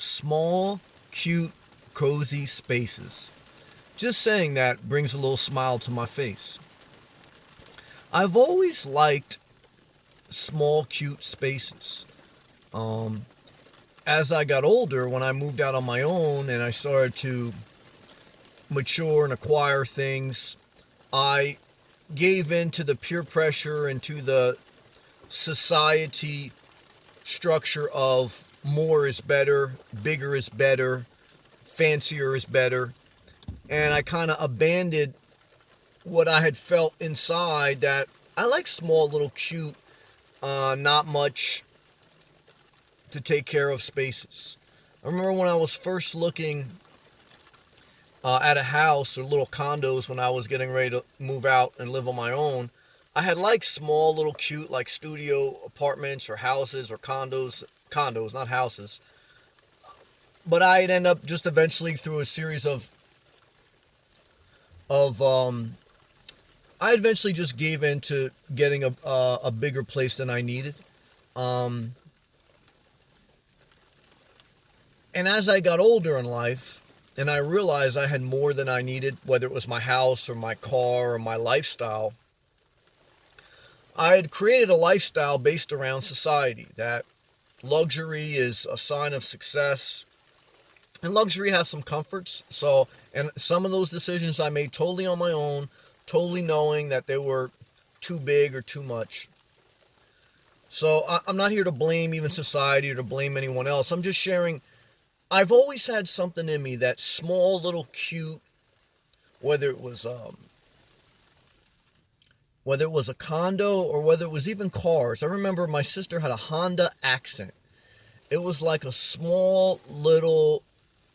Small, cute, cozy spaces. Just saying that brings a little smile to my face. I've always liked small, cute spaces. Um, as I got older, when I moved out on my own and I started to mature and acquire things, I gave in to the peer pressure and to the society structure of more is better, bigger is better, fancier is better. And I kind of abandoned what I had felt inside, that I like small, little, cute, not much to take care of spaces. I remember when I was first looking at a house or little condos when I was getting ready to move out and live on my own. I had like small, little, cute, like studio apartments or houses or condos, not houses. But I'd end up just eventually through a series of I eventually just gave in to getting a bigger place than I needed. Um, and as I got older in life, and I realized I had more than I needed, whether it was my house or my car or my lifestyle, I had created a lifestyle based around society, that luxury is a sign of success, and luxury has some comforts. So, and some of those decisions I made totally on my own, totally knowing that they were too big or too much. So I'm not here to blame even society or to blame anyone else. I'm just sharing. I've always had something in me, that small, little, cute, whether it was a condo or whether it was even cars. I remember my sister had a Honda Accent. It was like a small, little,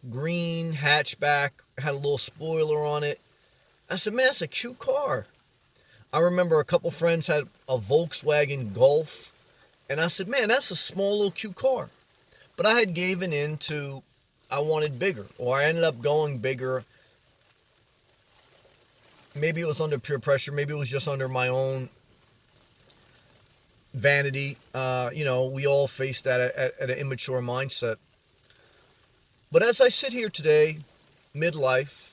green hatchback, had a little spoiler on it. I said, man, that's a cute car. I remember a couple friends had a Volkswagen Golf, and I said, man, that's a small, little, cute car. But I had given in to, I wanted bigger, or I ended up going bigger. Maybe it was under peer pressure, maybe it was just under my own vanity. We all face that at an immature mindset. But as I sit here today, midlife,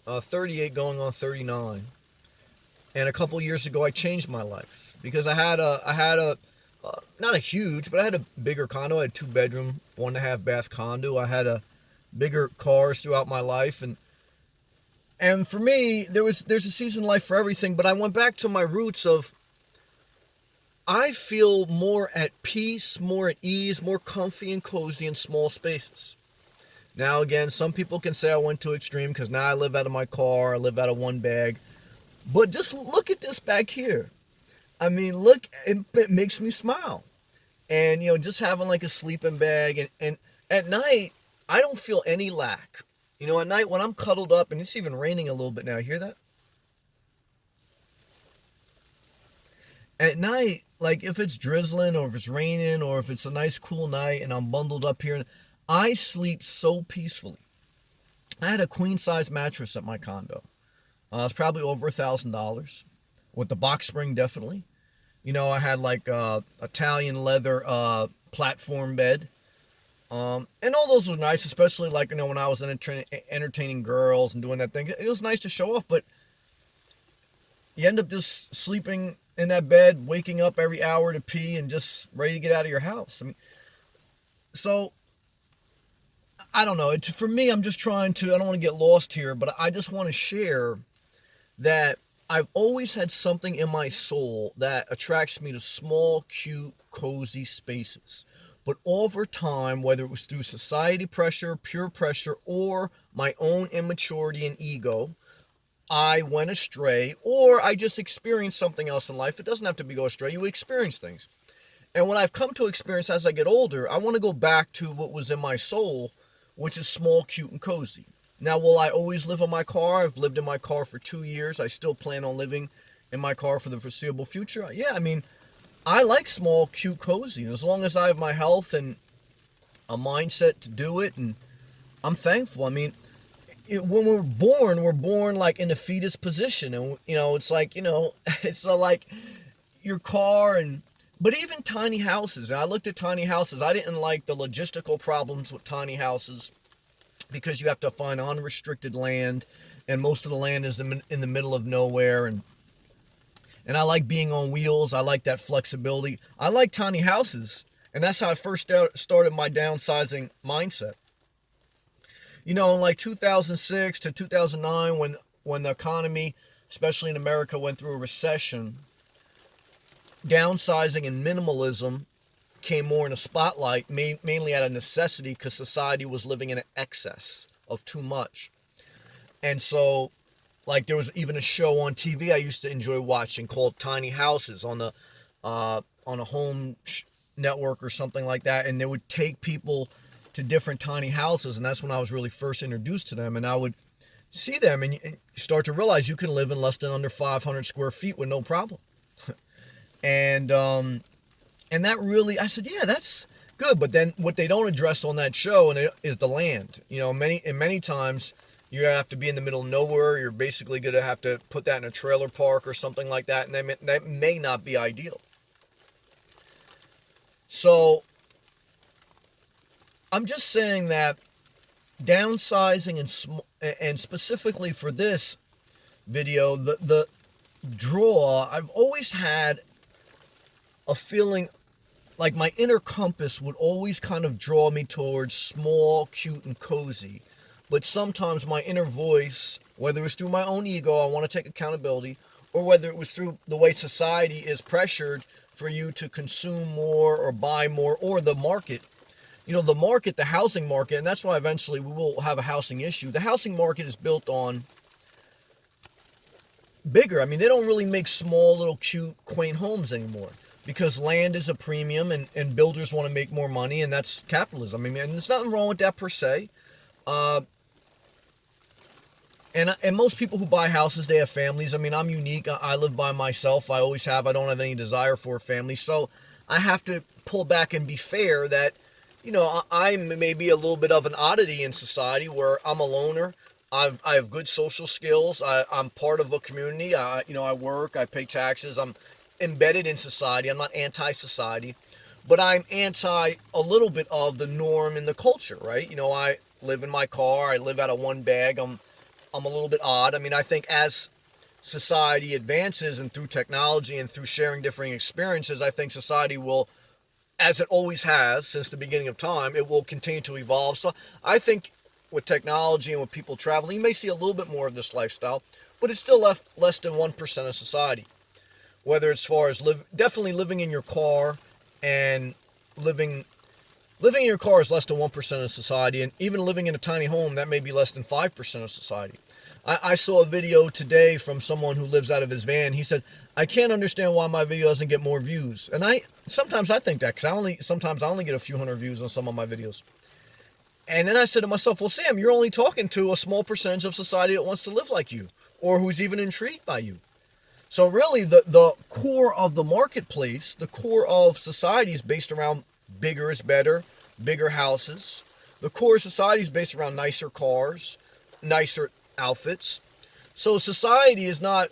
38 going on 39, and a couple years ago I changed my life because I had a not a huge, but I had a bigger condo. I had 2 bedroom, 1.5 bath condo. I had a bigger cars throughout my life, and for me, there's a season of life for everything. But I went back to my roots of, I feel more at peace, more at ease, more comfy and cozy in small spaces. Now, again, some people can say I went to extreme because now I live out of my car, I live out of one bag. But just look at this back here. I mean, look, it makes me smile. And, just having like a sleeping bag. And at night, I don't feel any lack. At night when I'm cuddled up, and it's even raining a little bit now, hear that? At night, like if it's drizzling or if it's raining or if it's a nice cool night and I'm bundled up here, I sleep so peacefully. I had a queen size mattress at my condo. It's probably over $1,000 with the box spring, definitely. I had like Italian leather platform bed. And all those were nice, especially like, when I was entertaining girls and doing that thing. It was nice to show off, but you end up just sleeping in that bed, waking up every hour to pee and just ready to get out of your house. I mean, so I don't know. For me, I'm just trying to, I don't want to get lost here, but I just want to share that I've always had something in my soul that attracts me to small, cute, cozy spaces. But over time, whether it was through society pressure, peer pressure, or my own immaturity and ego, I went astray, or I just experienced something else in life. It doesn't have to be go astray. You experience things. And what I've come to experience as I get older, I want to go back to what was in my soul, which is small, cute, and cozy. Now, will I always live in my car? I've lived in my car for 2 years. I still plan on living in my car for the foreseeable future. Yeah, I mean, I like small, cute, cozy. As long as I have my health and a mindset to do it, and I'm thankful. I mean, when we're born like in the fetus position, and it's like, it's like your car, and But even tiny houses, and I looked at tiny houses. I didn't like the logistical problems with tiny houses because you have to find unrestricted land, and most of the land is in the middle of nowhere. And I like being on wheels. I like that flexibility. I like tiny houses, and that's how I first started my downsizing mindset. You know, in like 2006 to 2009, when the economy, especially in America, went through a recession, downsizing and minimalism came more in a spotlight, mainly out of necessity because society was living in an excess of too much. And so, like, there was even a show on TV I used to enjoy watching called Tiny Houses on a home network or something like that, and they would take people to different tiny houses, and that's when I was really first introduced to them. And I would see them and start to realize you can live in less than under 500 square feet with no problem. And that really, I said, yeah, that's good. But then what they don't address on that show is the land. You know, many times you have to be in the middle of nowhere. You're basically going to have to put that in a trailer park or something like that, and that may not be ideal. So I'm just saying that downsizing and specifically for this video, the draw, I've always had a feeling like my inner compass would always kind of draw me towards small, cute, and cozy. But sometimes my inner voice, whether it's through my own ego, I want to take accountability, or whether it was through the way society is pressured for you to consume more or buy more, or the market. You know, the market, the housing market, and that's why eventually we will have a housing issue. The housing market is built on bigger. I mean, they don't really make small, little, cute, quaint homes anymore because land is a premium and builders want to make more money, and that's capitalism. I mean, and there's nothing wrong with that per se. And most people who buy houses, they have families. I mean, I'm unique. I live by myself. I always have. I don't have any desire for a family. So I have to pull back and be fair that, you know, I may be a little bit of an oddity in society where I'm a loner. I have good social skills. I'm part of a community. I work. I pay taxes. I'm embedded in society. I'm not anti-society, but I'm anti a little bit of the norm in the culture, right? You know, I live in my car. I live out of one bag. I'm a little bit odd. I mean, I think as society advances and through technology and through sharing different experiences, I think society will, as it always has since the beginning of time, it will continue to evolve. So I think with technology and with people traveling, you may see a little bit more of this lifestyle, but it's still less than 1% of society. Whether it's as far as definitely living in your car, and living in your car is less than 1% of society, and even living in a tiny home, that may be less than 5% of society. I saw a video today from someone who lives out of his van. He said, I can't understand why my video doesn't get more views. And sometimes I think that, because sometimes I only get a few hundred views on some of my videos. And then I said to myself, well, Sam, you're only talking to a small percentage of society that wants to live like you, or who's even intrigued by you. So really, the core of the marketplace, the core of society is based around bigger is better, bigger houses. The core of society is based around nicer cars, nicer outfits. So society is not,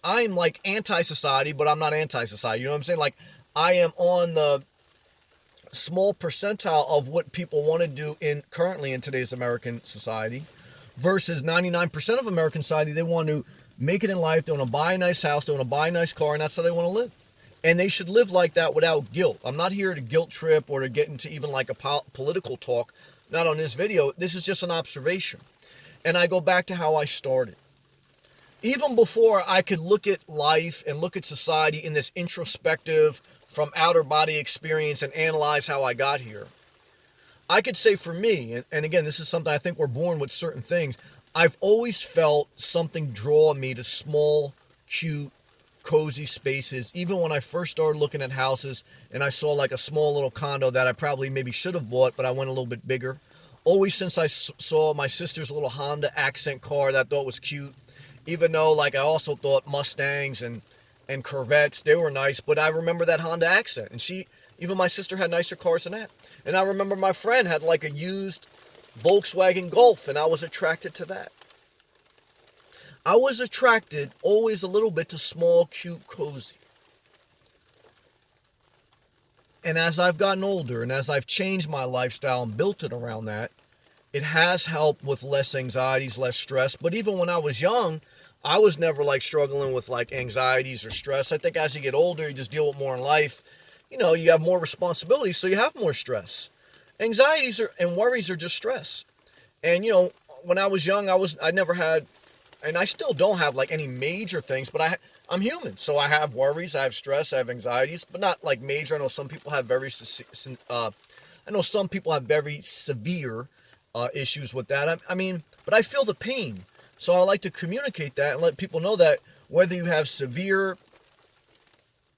I'm like anti-society, but I'm not anti-society. You know what I'm saying? Like, I am on the small percentile of what people want to do currently in today's American society, versus 99% of American society. They want to make it in life. They want to buy a nice house. They want to buy a nice car, and that's how they want to live. And they should live like that without guilt. I'm not here to guilt trip or to get into even like a political talk. Not on this video. This is just an observation. And I go back to how I started. Even before I could look at life and look at society in this introspective, from outer body experience, and analyze how I got here, I could say for me, and again, this is something I think we're born with certain things, I've always felt something draw me to small, cute, cozy spaces. Even when I first started looking at houses and I saw like a small little condo that I probably maybe should have bought, but I went a little bit bigger. Always since I saw my sister's little Honda Accent car that I thought was cute, even though like I also thought Mustangs and Corvettes, they were nice, but I remember that Honda Accent, and even my sister had nicer cars than that. And I remember my friend had like a used Volkswagen Golf, and I was attracted to that. I was attracted always a little bit to small, cute, cozy. And as I've gotten older and as I've changed my lifestyle and built it around that, it has helped with less anxieties, less stress. But even when I was young, I was never like struggling with like anxieties or stress. I think as you get older, you just deal with more in life. You know, you have more responsibilities, so you have more stress. Anxieties and worries are just stress. And you know, when I was young, I never had, and I still don't have like any major things, but I'm human, so I have worries, I have stress, I have anxieties, but not like major. I know some people have very severe issues with that. I mean, but I feel the pain, so I like to communicate that and let people know that whether you have severe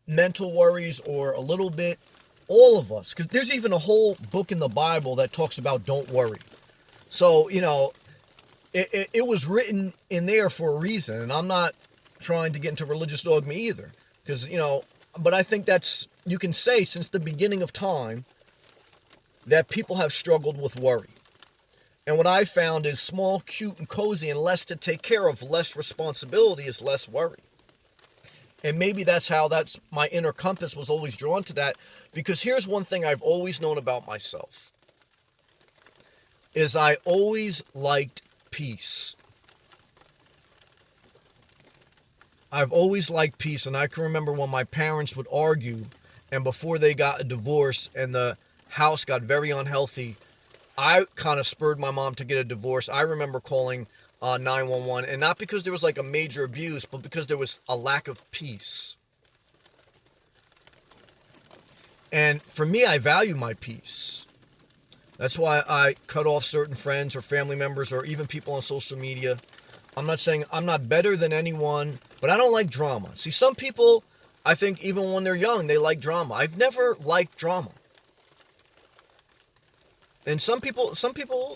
mental worries or a little bit, all of us, because there's even a whole book in the Bible that talks about don't worry. So, you know, it was written in there for a reason, and I'm not trying to get into religious dogma either, because, you know, but I think you can say since the beginning of time that people have struggled with worry. And what I found is small, cute, and cozy, and less to take care of, less responsibility is less worry. And maybe that's my inner compass was always drawn to that, because here's one thing I've always known about myself, is I always liked peace. I've always liked peace, and I can remember when my parents would argue, and before they got a divorce and the house got very unhealthy, I kind of spurred my mom to get a divorce. I remember calling 911, and not because there was like a major abuse, but because there was a lack of peace. And for me, I value my peace. That's why I cut off certain friends or family members or even people on social media. I'm not saying I'm not better than anyone, but I don't like drama. See, some people, I think even when they're young, they like drama. I've never liked drama. And some people,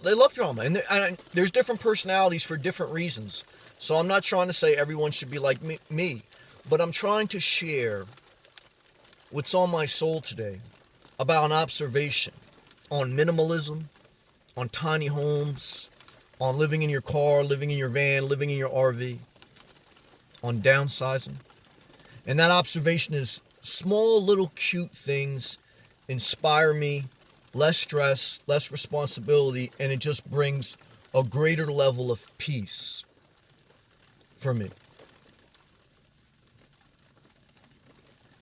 they love drama. And there's different personalities for different reasons. So I'm not trying to say everyone should be like me. But I'm trying to share what's on my soul today about an observation on minimalism, on tiny homes, on living in your car, living in your van, living in your RV, on downsizing. And that observation is small little cute things inspire me, less stress, less responsibility, and it just brings a greater level of peace for me.